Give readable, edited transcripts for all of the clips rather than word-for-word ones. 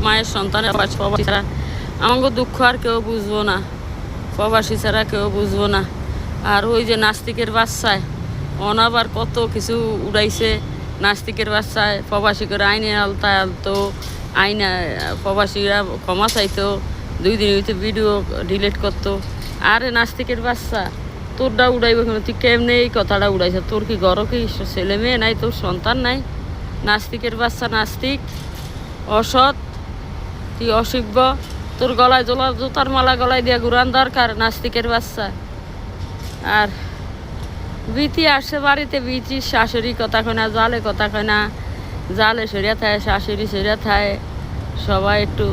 মায়ের সন্তানের প্রবাসী ছাড়া আমাকে দুঃখ আর কেউ বুঝবো না, প্রবাসী ছাড়া কেউ বুঝবো না। আর ওই যে নাস্তিকের বাচ্চায় অনাবার কত কিছু উড়াইছে, নাস্তিকের বাচ্চায় প্রবাসী করে আইনের আলতায় আলতো, আইনে প্রবাসীরা ক্ষমা চাইতো, 2 দিন হইতে ভিডিও ডিলিট করতো। আরে নাস্তিকের বাচ্চা, তোরটা উড়াইব কেন? তুই কেমনে এই কথাটা উড়াইছ? তোর কি ঘর কি ছেলে মেয়ে নাই? তোর সন্তান নাই? নাস্তিকের বাচ্চা, নাস্তিক, অসৎ, তুই অসভ্য, তোর গলায় জোতার মালা গলায় দিয়া ঘুরান দরকার, নাস্তিকের বাচ্চা। আর বিতি আসছে বাড়িতে, বিতির শাশুড়ি কথা কয় না, জালে কথা কয় না, জালে সরিয়া থায়, শাশুড়ি সরিয়া থায়, সবাই একটু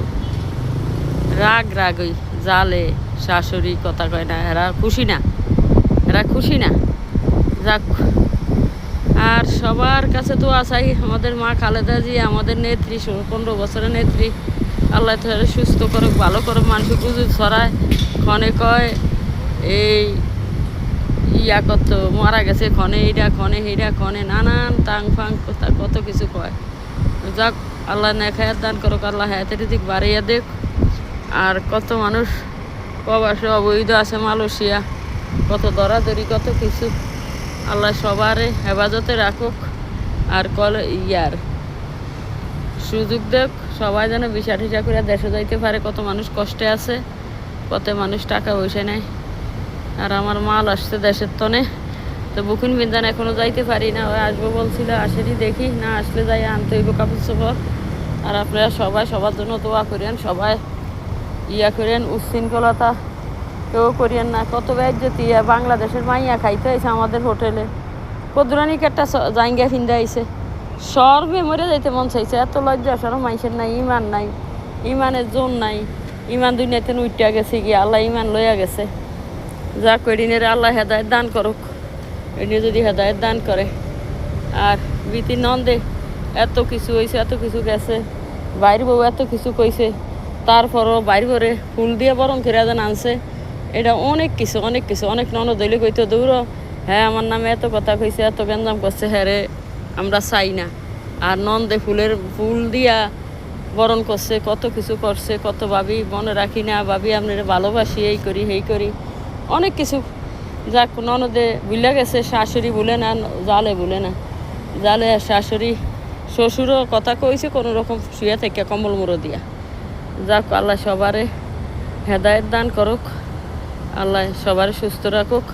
রাগই। জালে শাশুড়ি কথা কয় না, এরা খুশি না, এরা খুশি না। যাক, আর সবার কাছে তো আসাই আমাদের মা খালেদা জি, আমাদের নেত্রী, 15 বছরের নেত্রী, আল্লাহ তাআলা সুস্থ করুক, ভালো করুক। মানুষ গুজব ছড়ায়, ক্ষণে কয় এই ইয়া কত মারা গেছে, ক্ষণে এইটা, ক্ষণে সেইটা, ক্ষণে নানান তাং ফাং কথা কত কিছু কয়। যাক, আল্লাহ নেখায়াত দান করুক, আল্লাহ হায়াতের দিক বাড়িয়ে দেখ। আর কত মানুষ প্রবাসে অবৈধ আছে, মালয়েশিয়া, কত দরাদরি, কত কিছু। আল্লাহ সবারে হেফাজতে রাখুক। আর ইয়ার সুযোগ দেখ, সবাই যেন ভিসা টিসা করে দেশে যাইতে পারে। কত মানুষ কষ্টে আছে, কত মানুষ টাকা পয়সা নেয়। আর আমার মাল আসছে দেশের তনে, তো বুকিং বিন্দান এখনও যাইতে পারি না। ওই আসবো বলছিল, আসেনি, দেখি না আসলে যাই আনতে হইব কাপড় চোপড়। আর আপনারা সবাই সবার জন্য দোয়া করেন, সবাই ইয়া করেন, উচ্ছৃঙ্খলতা কেউ করিয়েন না। কত বেজ্জতি, বাংলাদেশের মাইয়া খাইতে আইছে আমাদের হোটেলে, কদুরানিকে একটা জাইঙ্গা ফিন্দা আইছে, সর্বে মরে যাইতে মন চাইছে। এত লজ্জা সরম মানুষের নাই, ইমান নাই, ইমানের জোন নাই, ইমান দুনিয়াতে উইটা গেছে গিয়ে, আল্লাহ ইমান লইয়া গেছে। যা করিনের আল্লাহ হেদায়েত দান করুক, এনে যদি হেদায়েত দান করে। আর বিতি নন্দে এত কিছু হয়েছে, এত কিছু গেছে, বাইর বউ এত কিছু কইছে, তারপরও বাইর করে ফুল দিয়ে বরং ফেরা যেন আনছে। এটা অনেক কিছু, অনেক কিছু, অনেক ননদ হইলে কইতে দৌড়, হ্যাঁ আমার নামে এত কথা কইছে, এত গেঞ্জাম করছে, হ্যাঁ রে আমরা চাই না। আর নন্দে ফুল দিয়া বরণ করছে, কত কিছু করছে, কত ভাবি মনে রাখি না, ভাবি আপনারা ভালোবাসি, এই করি সেই করি, অনেক কিছু। যাক, ননদে ভুলে গেছে, শাশুড়ি ভুলে না, জালে ভুলে না। জালে শাশুড়ি শ্বশুরও কথা কইছে কোনো রকম শুয়ে থেকে কম্বল মুড়ো দিয়া। যাক, আল্লাহ সবারে হেদায়েত দান করুক, আল্লাহ সবার সুস্থ রাখুক,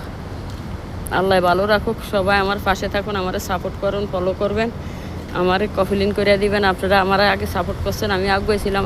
আল্লাহ ভালো রাখুক। সবাই আমার পাশে থাকুন, আমারে সাপোর্ট করুন, ফলো করবেন, আমারে কফিলিন করে দিবেন। আপনারা আমার আগে সাপোর্ট করছেন, আমি আগুয়েছিলাম।